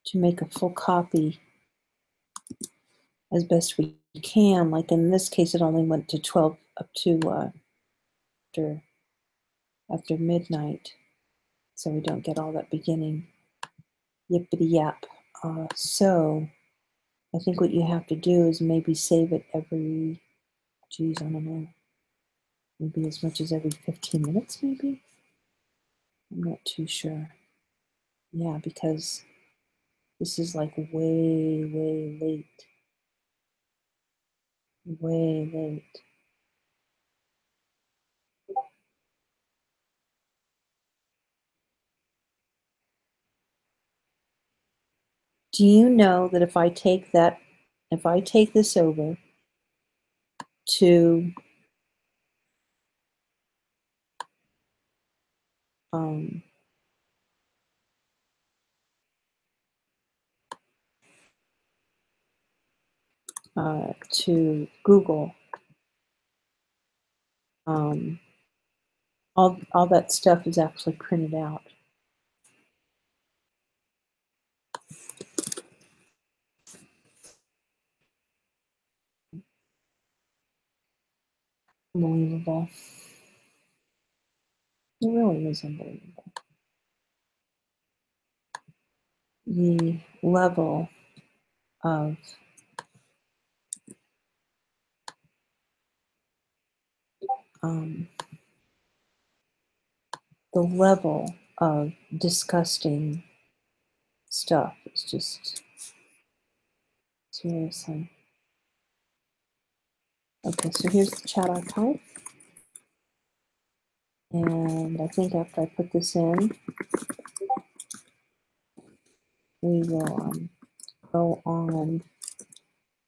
to make a full copy as best we can. Like in this case, it only went to 12 up to after midnight, so we don't get all that beginning yippity yap. So I think what you have to do is maybe save it every, geez, I don't know, maybe as much as every 15 minutes, maybe? I'm not too sure. Yeah, because this is like way, way late. Way late. Do you know that if I take this over to um, to Google, all that stuff is actually printed out. Unbelievable. It really is unbelievable. The level of disgusting stuff is just seriously. Okay, so here's the chat archive. And I think after I put this in, we will go on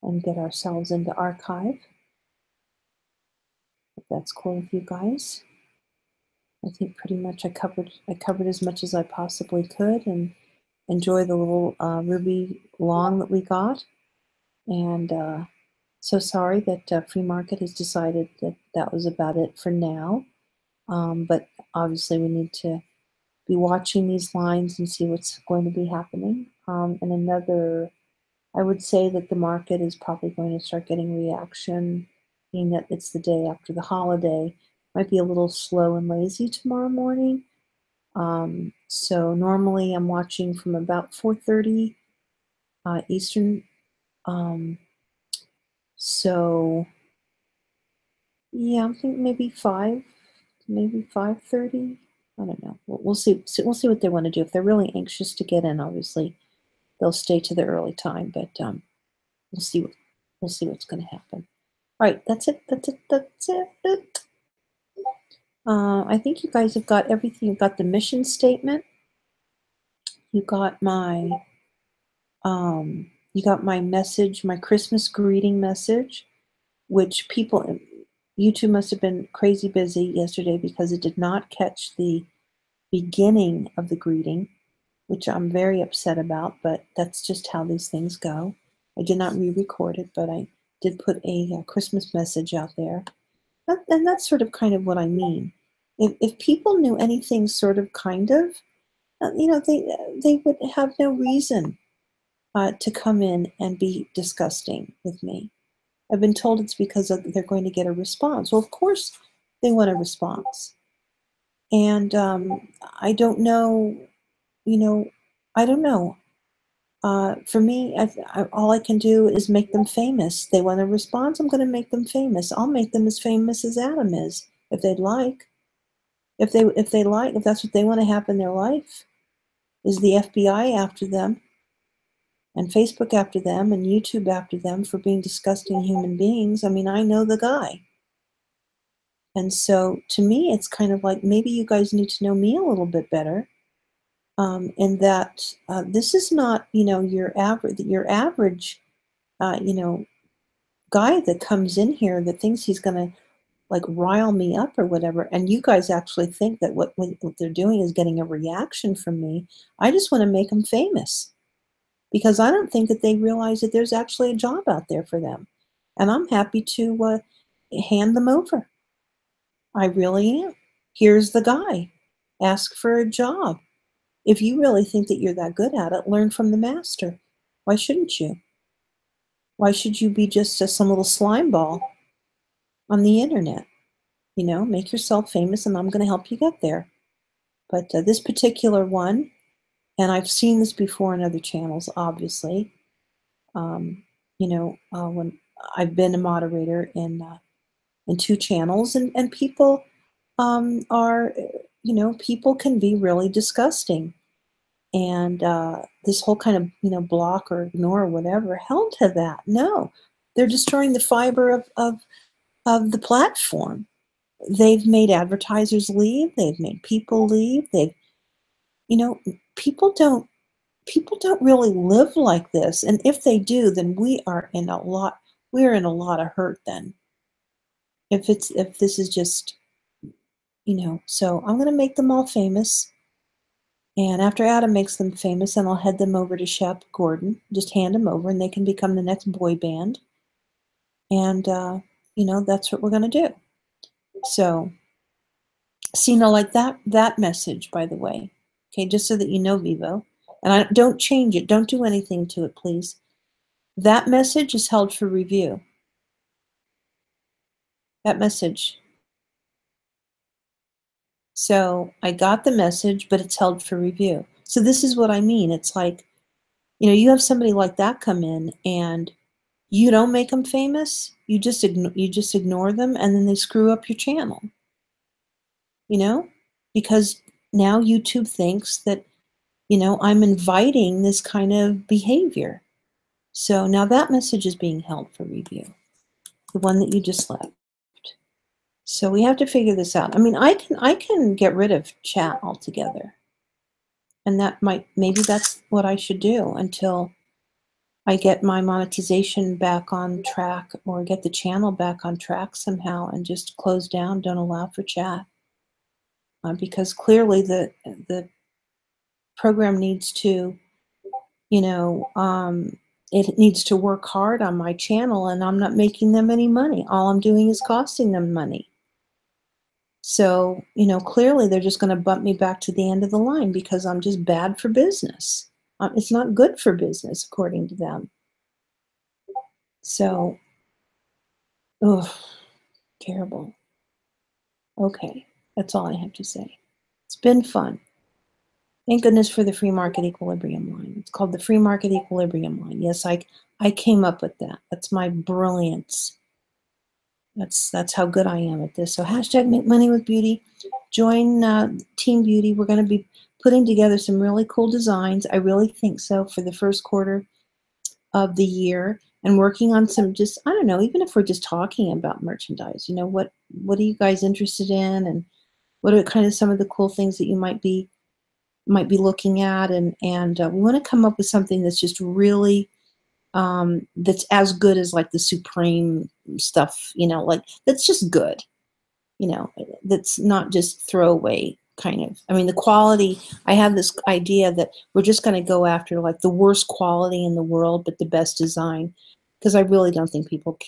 and get ourselves into archive. If that's cool with you guys. I think pretty much I covered as much as I possibly could, and enjoy the little Ruby long that we got. And so sorry that free market has decided that that was about it for now. But obviously we need to be watching these lines and see what's going to be happening. And I would say that the market is probably going to start getting reaction, being that it's the day after the holiday. Might be a little slow and lazy tomorrow morning. So normally I'm watching from about 4:30 Eastern. So yeah, I think maybe 5:30. I don't know. We'll see. We'll see what they want to do. If they're really anxious to get in, obviously they'll stay to the early time. But we'll see. We'll see what's going to happen. All right, that's it. That's it. That's it. I think you guys have got everything. You've got the mission statement. You got my message, my Christmas greeting message, which people, YouTube must have been crazy busy yesterday because it did not catch the beginning of the greeting, which I'm very upset about, but that's just how these things go. I did not re-record it, but I did put a Christmas message out there. And that's sort of kind of what I mean. If people knew anything sort of kind of, they would have no reason to come in and be disgusting with me. I've been told it's because they're going to get a response. Well, of course they want a response. And I don't know, I don't know. For me, all I can do is make them famous. They want a response, I'm going to make them famous. I'll make them as famous as Adam is, if they'd like. If that's what they want to have in their life, is the FBI after them, and Facebook after them, and YouTube after them for being disgusting human beings. I mean, I know the guy. And so to me, it's kind of like maybe you guys need to know me a little bit better. In that this is not, your average, guy that comes in here that thinks he's going to like rile me up or whatever. And you guys actually think that what they're doing is getting a reaction from me. I just want to make them famous because I don't think that they realize that there's actually a job out there for them. And I'm happy to hand them over. I really am. Here's the guy. Ask for a job. If you really think that you're that good at it, learn from the master. Why shouldn't you? Why should you be just some little slime ball on the internet? Make yourself famous and I'm going to help you get there. But this particular one, and I've seen this before in other channels, obviously, when I've been a moderator in 2 channels, and people are, people can be really disgusting. And this whole kind of, block or ignore or whatever, hell to that. No, they're destroying the fiber of the platform. They've made advertisers leave. They've made people leave. People don't really live like this. And if they do, then we're in a lot of hurt then. If this is just, so I'm going to make them all famous. And after Adam makes them famous, then I'll head them over to Shep Gordon, just hand them over and they can become the next boy band. And, that's what we're going to do. So, see, now like that message, by the way, okay, just so that you know, Vivo, and don't change it. Don't do anything to it, please. That message is held for review. That message. So I got the message, but it's held for review. So this is what I mean. It's like, you have somebody like that come in and you don't make them famous. You just ignore them, and then they screw up your channel. Because now YouTube thinks that, I'm inviting this kind of behavior. So now that message is being held for review, the one that you just left. So we have to figure this out. I mean, I can get rid of chat altogether. And maybe that's what I should do until I get my monetization back on track or get the channel back on track somehow and just close down, don't allow for chat. Because clearly the program needs to, it needs to work hard on my channel, and I'm not making them any money. All I'm doing is costing them money. So, clearly they're just going to bump me back to the end of the line because I'm just bad for business. It's not good for business, according to them. So, terrible. Okay, that's all I have to say. It's been fun. Thank goodness for the free market equilibrium line. It's called the free market equilibrium line. Yes, I came up with that. That's my brilliance. That's how good I am at this. So hashtag make money with beauty. join Team Beauty. We're going to be putting together some really cool designs. I really think so for the first quarter of the year, and working on some, just, I don't know, even if we're just talking about merchandise, what are you guys interested in, and what are kind of some of the cool things that you might be looking at, and we want to come up with something that's just really that's as good as like the Supreme stuff, like that's just good, that's not just throwaway kind of. I mean, the quality, I have this idea that we're just going to go after like the worst quality in the world, but the best design. Because I really don't think people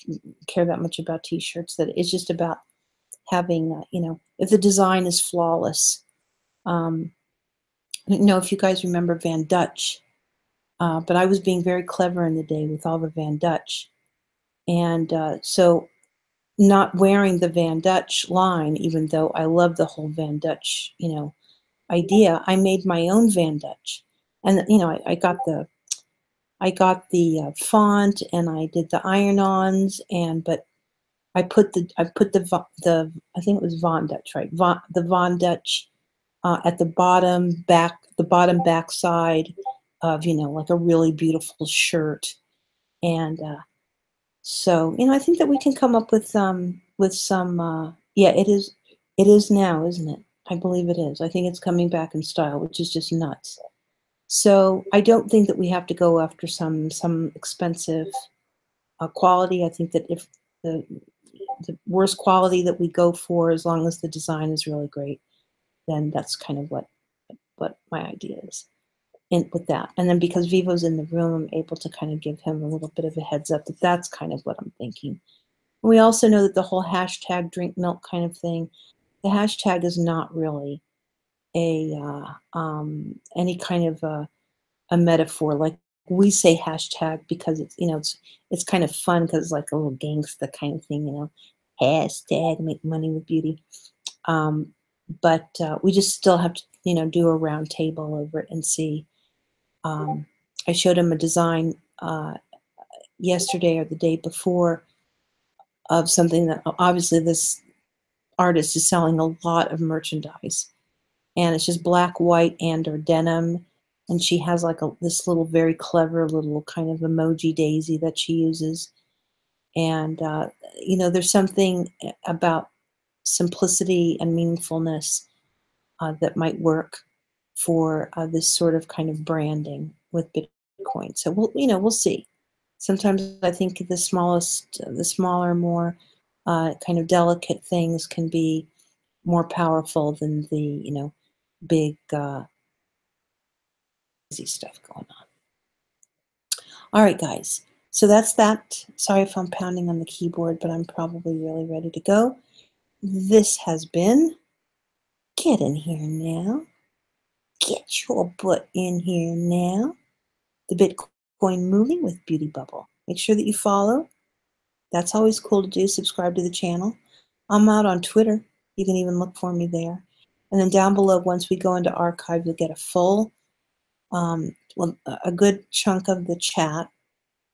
care that much about t-shirts, that it's just about having, if the design is flawless. If you guys remember Van Dutch, but I was being very clever in the day with all the Van Dutch. And so not wearing the Van Dutch line, even though I love the whole Van Dutch, idea, I made my own Van Dutch. And, I got the font, and I did the iron-ons, but I put the I think it was Von Dutch, right? The Von Dutch at the bottom back side of, like a really beautiful shirt. And so, I think that we can come up with some, yeah, it is now, isn't it? I believe it is. I think it's coming back in style, which is just nuts. So I don't think that we have to go after some expensive quality. I think that if the worst quality that we go for, as long as the design is really great, then that's kind of what my idea is with that. And then because Vivo's in the room, I'm able to kind of give him a little bit of a heads up that that's kind of what I'm thinking. We also know that the whole hashtag drink milk kind of thing, the hashtag is not really any kind of a metaphor. Like, we say hashtag because it's kind of fun, because it's like a little gangsta kind of thing, hashtag make money with beauty. But we just still have to, do a round table over it and see. I showed him a design yesterday or the day before of something that obviously this artist is selling a lot of merchandise, and it's just black, white, and or denim. And she has like this little very clever little kind of emoji daisy that she uses. And there's something about simplicity and meaningfulness that might work for this sort of kind of branding with Bitcoin. So we'll see. Sometimes I think the smaller, more kind of delicate things can be more powerful than the big crazy stuff going on. All right, guys. So that's that. Sorry if I'm pounding on the keyboard, but I'm probably really ready to go. This has been Get In Here Now. Get your butt in here now. The Bitcoin Movie with BeautyBubble. Make sure that you follow. That's always cool to do. Subscribe to the channel. I'm out on Twitter. You can even look for me there. And then down below, once we go into archive, you'll get a full, a good chunk of the chat.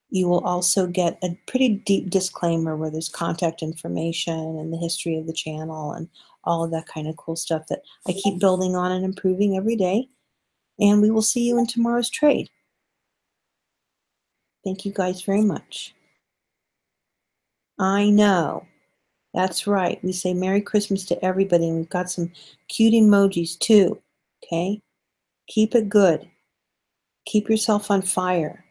You will also get a pretty deep disclaimer where there's contact information and the history of the channel and all of that kind of cool stuff that I keep building on and improving every day. And we will see you in tomorrow's trade. Thank you guys very much. I know. That's right. We say Merry Christmas to everybody, and we've got some cute emojis too. Okay? Keep it good. Keep yourself on fire.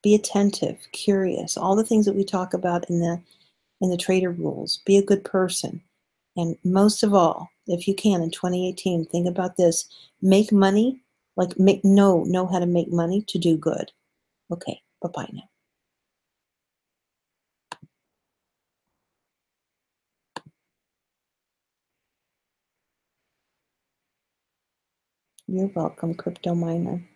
Be attentive, curious, all the things that we talk about in the trader rules. Be a good person. And most of all, if you can, in 2018, think about this. Make money, like know how to make money to do good. Okay, bye-bye now. You're welcome, crypto miner.